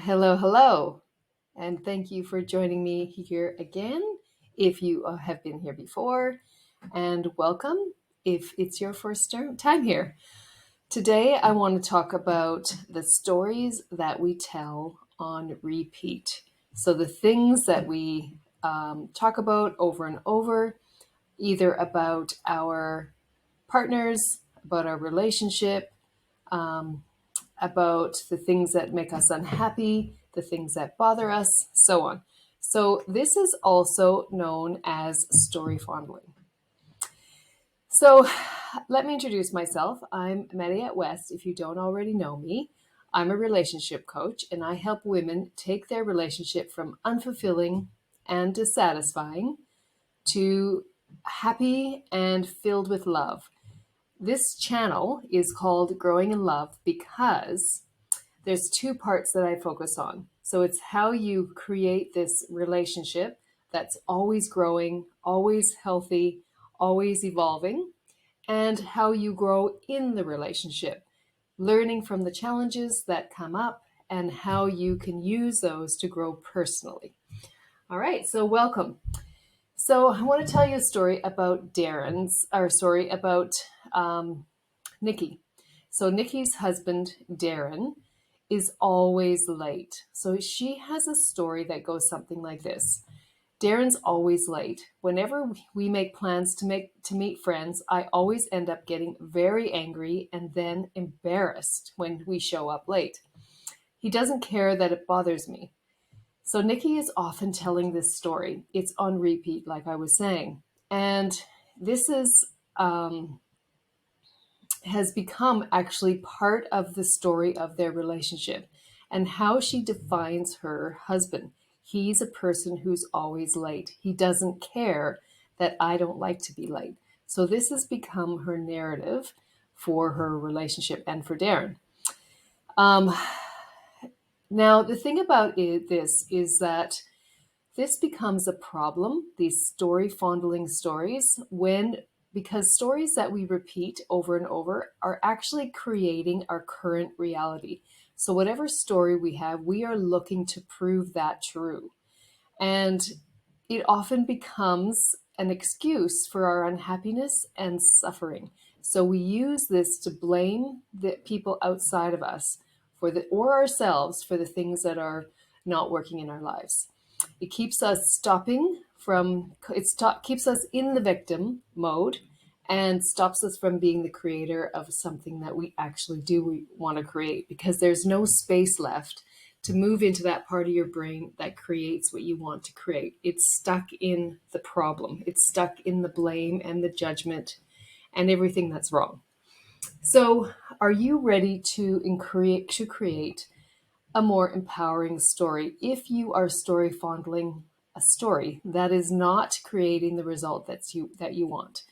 Hello, hello, and thank you for joining me here again. If you have been here before, and welcome if it's your first time here. Today, I want to talk about the stories that we tell on repeat. So, the things that we talk about over and over, either about our partners, about our relationship, um, about the things that make us unhappy, the things that bother us, so on. So, this is also known as story fondling. So, let me introduce myself. I'm Mariette West, if you don't already know me. I'm a relationship coach, and I help women take their relationship from unfulfilling and dissatisfying to happy and filled with love. This channel is called Growing in Love because there's two parts that I focus on. So it's how you create this relationship that's always growing, always healthy, always evolving, and how you grow in the relationship, learning from the challenges that come up and how you can use those to grow personally. All right, so welcome. So I want to tell you a story about Nikki. So Nikki's husband, Darren, is always late. So she has a story that goes something like this. Darren's always late. Whenever we make plans to meet friends, I always end up getting very angry and then embarrassed when we show up late. He doesn't care that it bothers me. So Nikki is often telling this story. It's on repeat, like I was saying. And this is has become actually part of the story of their relationship and how she defines her husband. He's a person who's always late. He doesn't care that I don't like to be late. So this has become her narrative for her relationship and for Darren. Um, Now, the thing about this is that this becomes a problem, these story fondling stories, because stories that we repeat over and over are actually creating our current reality. So, whatever story we have, we are looking to prove that true. And it often becomes an excuse for our unhappiness and suffering. So we use this to blame the people outside of us or ourselves for the things that are not working in our lives. It keeps us keeps us in the victim mode and stops us from being the creator of something that we actually do want to create, because there's no space left to move into that part of your brain that creates what you want to create. It's stuck in the problem. It's stuck in the blame and the judgment and everything that's wrong. So, are you ready to create a more empowering story if you are story fondling a story that is not creating the result that you want?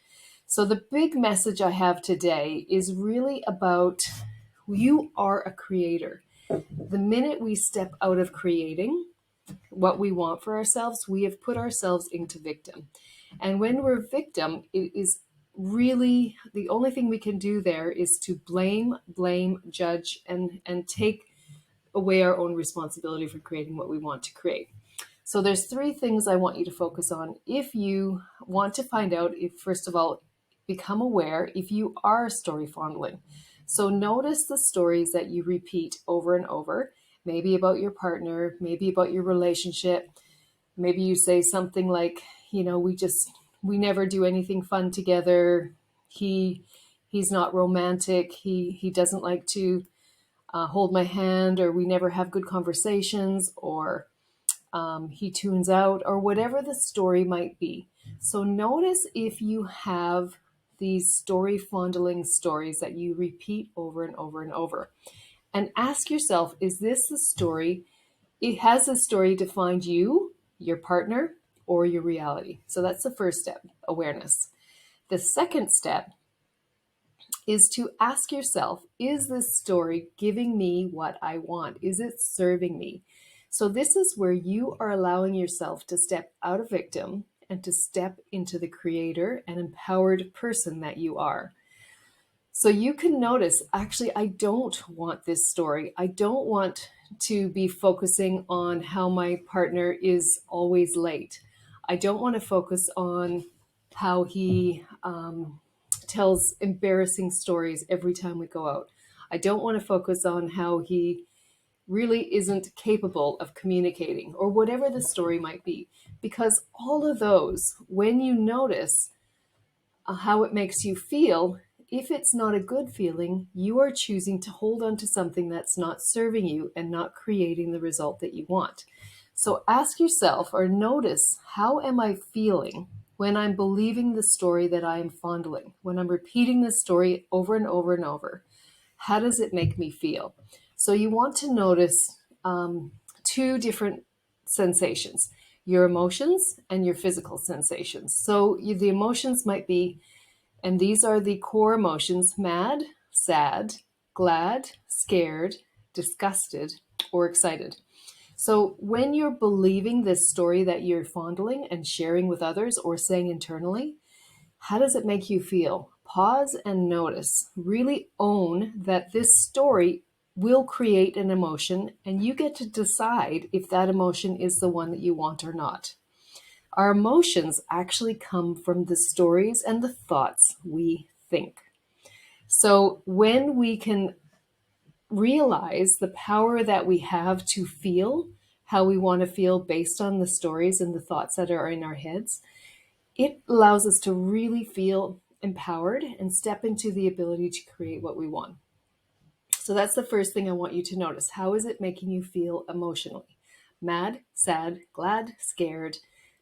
So the big message I have today is really about you are a creator. The minute we step out of creating what we want for ourselves, we have put ourselves into victim. And when we're victim, it is really the only thing we can do there is to blame, judge, and take away our own responsibility for creating what we want to create. So there's three things I want you to focus on if you want to find out if, first of all, become aware if you are story fondling. So notice the stories that you repeat over and over, maybe about your partner, maybe about your relationship. Maybe you say something like, we never do anything fun together. He's not romantic. He doesn't like to hold my hand, or we never have good conversations, or he tunes out, or whatever the story might be. So notice if you have these story fondling stories that you repeat over and over and over. And ask yourself, is this the story? Has the story defined you, your partner, or your reality? So that's the first step, awareness. The second step is to ask yourself, is this story giving me what I want? Is it serving me? So this is where you are allowing yourself to step out of victim and to step into the creator and empowered person that you are. So you can notice, actually, I don't want this story. I don't want to be focusing on how my partner is always late. I don't want to focus on how he tells embarrassing stories every time we go out. I don't want to focus on how he really isn't capable of communicating or whatever the story might be. Because all of those, when you notice how it makes you feel, if it's not a good feeling, you are choosing to hold on to something that's not serving you and not creating the result that you want. So ask yourself or notice, how am I feeling when I'm believing the story that I am fondling? When I'm repeating this story over and over and over, how does it make me feel? So you want to notice two different sensations, your emotions and your physical sensations. So the emotions might be, and these are the core emotions: mad, sad, glad, scared, disgusted, or excited. So when you're believing this story that you're fondling and sharing with others or saying internally, how does it make you feel? Pause and notice. Really own that this story will create an emotion, and you get to decide if that emotion is the one that you want or not. Our emotions actually come from the stories and the thoughts we think. So when we can realize the power that we have to feel how we want to feel based on the stories and the thoughts that are in our heads, it allows us to really feel empowered and step into the ability to create what we want. So that's the first thing I want you to notice. How is it making you feel emotionally? Mad, sad, glad, scared,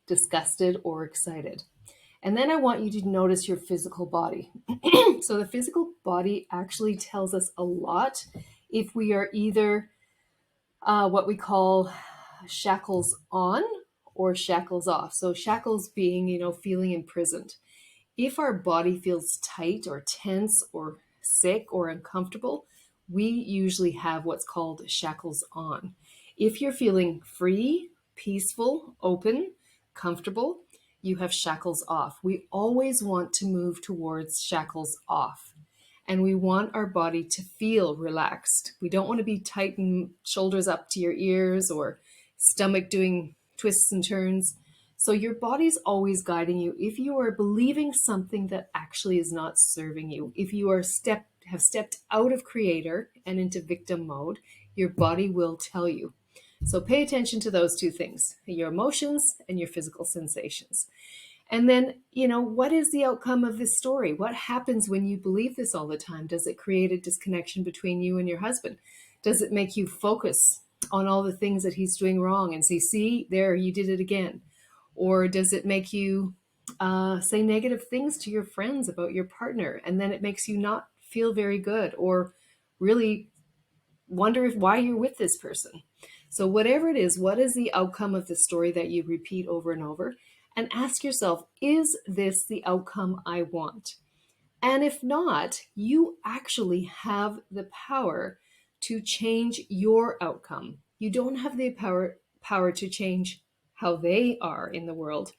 disgusted, or excited? And then I want you to notice your physical body. So the physical body actually tells us a lot if we are either what we call shackles on or shackles off. So shackles being, feeling imprisoned. If our body feels tight or tense or sick or uncomfortable, we usually have what's called shackles on. If you're feeling free, peaceful, open, comfortable, you have shackles off. We always want to move towards shackles off. And we want our body to feel relaxed. We don't want to be tight and shoulders up to your ears or stomach doing twists and turns. So your body's always guiding you. If you are believing something that actually is not serving you, if you have stepped out of creator and into victim mode, your body will tell you. So pay attention to those two things, your emotions and your physical sensations. And then, what is the outcome of this story? What happens when you believe this all the time? Does it create a disconnection between you and your husband? Does it make you focus on all the things that he's doing wrong and say, see, there, you did it again? Or does it make you say negative things to your friends about your partner, and then it makes you not feel very good or really wonder why you're with this person? So whatever it is, what is the outcome of the story that you repeat over and over? And ask yourself, is this the outcome I want? And if not, you actually have the power to change your outcome. You don't have the power to change how they are in the world,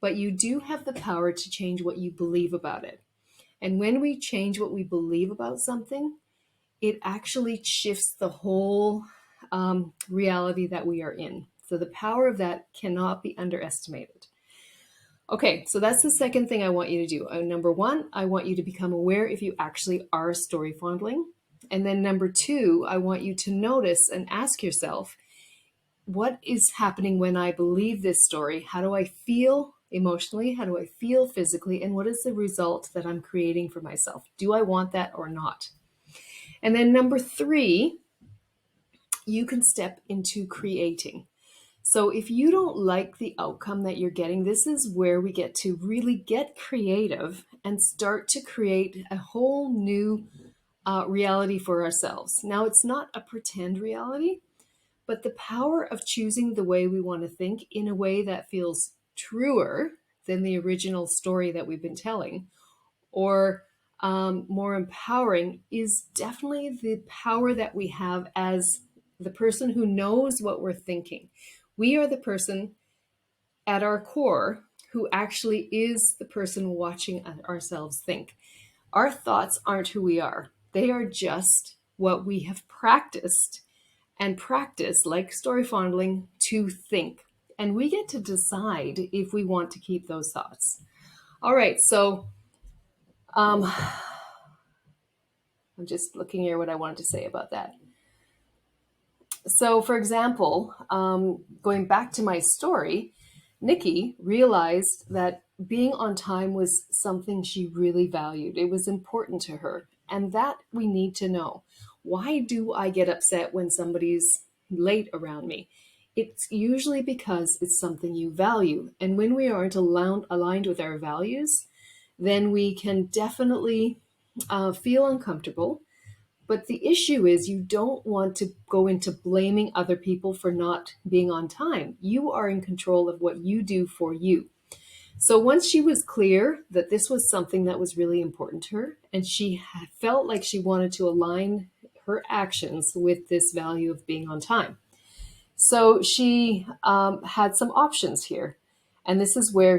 but you do have the power to change what you believe about it. And when we change what we believe about something, it actually shifts the whole reality that we are in. So the power of that cannot be underestimated. Okay, so that's the second thing I want you to do. Number one, I want you to become aware if you actually are story fondling. And then number two, I want you to notice and ask yourself, what is happening when I believe this story? How do I feel emotionally? How do I feel physically? And what is the result that I'm creating for myself? Do I want that or not? And then number three, you can step into creating. So if you don't like the outcome that you're getting, this is where we get to really get creative and start to create a whole new reality for ourselves. Now, it's not a pretend reality, but the power of choosing the way we want to think in a way that feels truer than the original story that we've been telling, or more empowering, is definitely the power that we have as the person who knows what we're thinking. We are the person at our core who actually is the person watching ourselves think. Our thoughts aren't who we are. They are just what we have practiced and practice, like story fondling, to think. And we get to decide if we want to keep those thoughts. All right, so um, I'm just looking here what I wanted to say about that. So, for example, going back to my story, Nikki realized that being on time was something she really valued. It was important to her. And that we need to know. Why do I get upset when somebody's late around me? It's usually because it's something you value. And when we aren't aligned with our values, then we can definitely feel uncomfortable. But the issue is you don't want to go into blaming other people for not being on time. You are in control of what you do for you. So once she was clear that this was something that was really important to her, and she felt like she wanted to align her actions with this value of being on time. So she had some options here. And this is where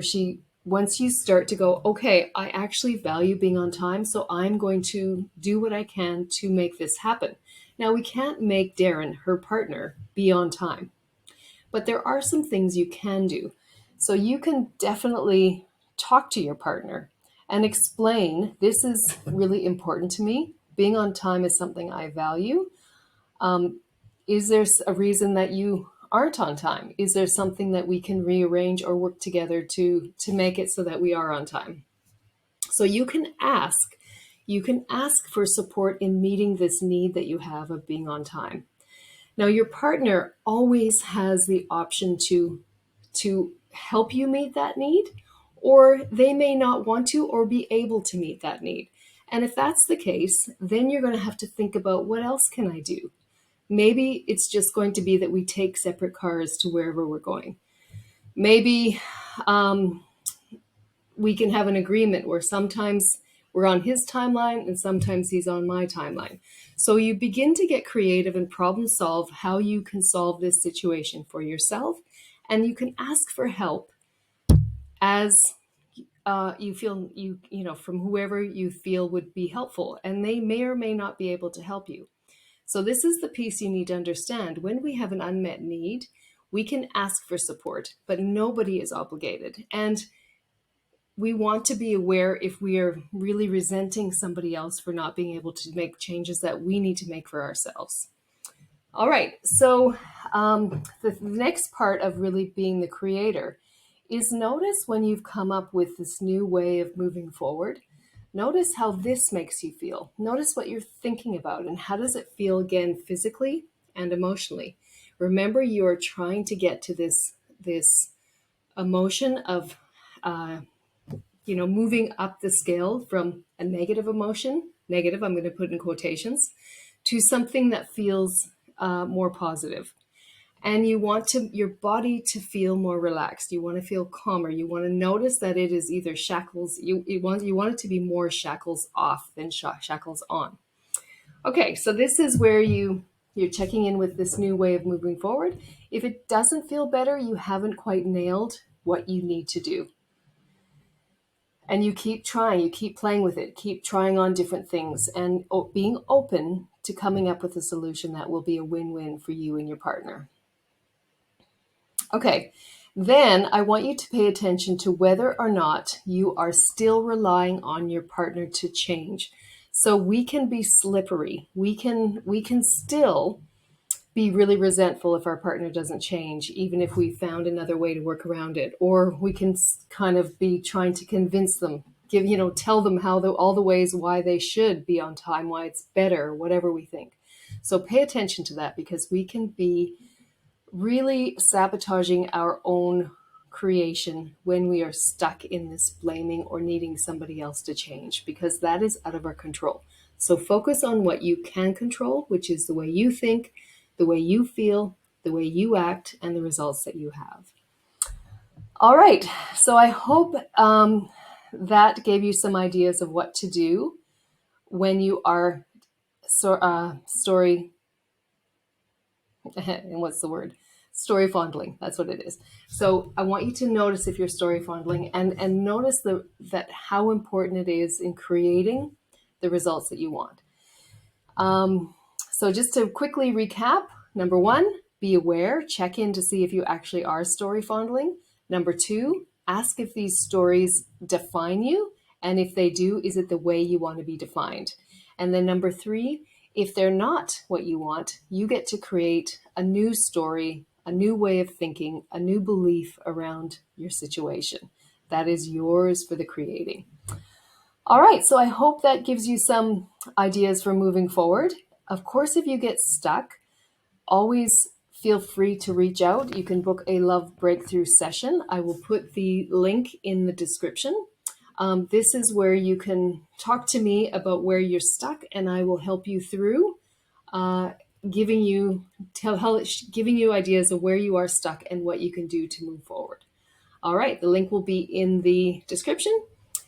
once you start to go, okay, I actually value being on time, so I'm going to do what I can to make this happen. Now, we can't make Darren, her partner, be on time, but there are some things you can do. So you can definitely talk to your partner and explain this is really important to me. Being on time is something I value. Um, is there a reason that you aren't on time? Is there something that we can rearrange or work together to make it so that we are on time? So you can ask for support in meeting this need that you have of being on time. Now, your partner always has the option to help you meet that need, or they may not want to or be able to meet that need. And if that's the case, then you're going to have to think about what else can I do? Maybe it's just going to be that we take separate cars to wherever we're going. Maybe um, we can have an agreement where sometimes we're on his timeline and sometimes he's on my timeline. So you begin to get creative and problem solve how you can solve this situation for yourself. And you can ask for help as you feel from whoever you feel would be helpful. And they may or may not be able to help you. So this is the piece you need to understand. When we have an unmet need, we can ask for support, but nobody is obligated. And we want to be aware if we are really resenting somebody else for not being able to make changes that we need to make for ourselves. All right, so the next part of really being the creator is notice when you've come up with this new way of moving forward. Notice how this makes you feel. Notice what you're thinking about and how does it feel again physically and emotionally. Remember, you're trying to get to this emotion of moving up the scale from a negative emotion, negative, I'm going to put in quotations, to something that feels more positive. And you want your body to feel more relaxed. You want to feel calmer. You want to notice that it is either shackles. You want it to be more shackles off than shackles on. Okay, so this is where you're checking in with this new way of moving forward. If it doesn't feel better, you haven't quite nailed what you need to do. And you keep trying, you keep playing with it, keep trying on different things and being open to coming up with a solution that will be a win-win for you and your partner. Okay, then I want you to pay attention to whether or not you are still relying on your partner to change. So we can be slippery. We can still be really resentful if our partner doesn't change, even if we found another way to work around it. Or we can kind of be trying to convince them, tell them all the ways why they should be on time, why it's better, whatever we think. So pay attention to that because we can be really sabotaging our own creation when we are stuck in this blaming or needing somebody else to change, because that is out of our control. So focus on what you can control, which is the way you think, the way you feel, the way you act, and the results that you have. All right. So I hope that gave you some ideas of what to do when you are story and what's the word? Story fondling. That's what it is. So I want you to notice if you're story fondling and notice that how important it is in creating the results that you want. So just to quickly recap, number one, be aware, check in to see if you actually are story fondling. Number two, ask if these stories define you. And if they do, is it the way you want to be defined? And then number three, if they're not what you want, you get to create a new story, a new way of thinking, a new belief around your situation. That is yours for the creating. All right, so I hope that gives you some ideas for moving forward. Of course, if you get stuck, always feel free to reach out. You can book a love breakthrough session. I will put the link in the description. This is where you can talk to me about where you're stuck, and I will help you through giving you ideas of where you are stuck and what you can do to move forward. All right, the link will be in the description.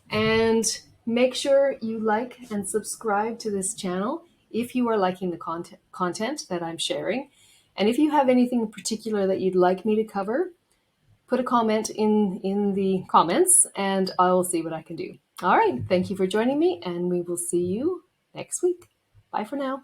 And make sure you like and subscribe to this channel if you are liking the content that I'm sharing. And if you have anything in particular that you'd like me to cover, put a comment in the comments and I will see what I can do. All right, thank you for joining me, and we will see you next week. Bye for now.